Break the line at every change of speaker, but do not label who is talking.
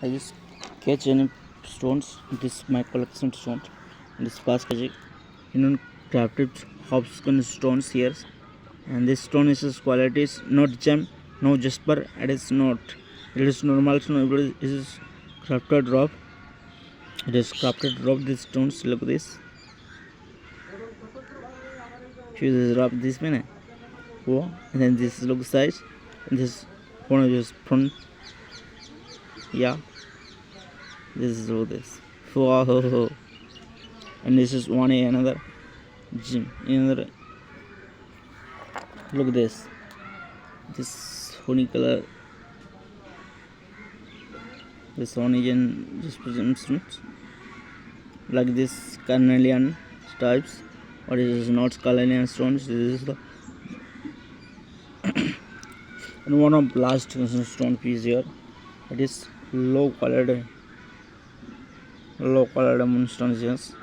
I just catch any stones. This is my collection stones. This basket. Crafted Hobson stones here, and this stone is its quality is not gem, no jasper. It is not. It is normal stone. It is crafted rock. It is crafted rock. These stones. Look at this. Choose this rock. This minute. Oh, and then this look size. And this one of just front. Yeah. This is all this. Wow. And this is one another gym. Another. Look at this. This honey color. This onion just instruments like this carnelian types, or it is not carnelian stones. This is the and one of last stone piece here. It is low colored moonstones. Yes.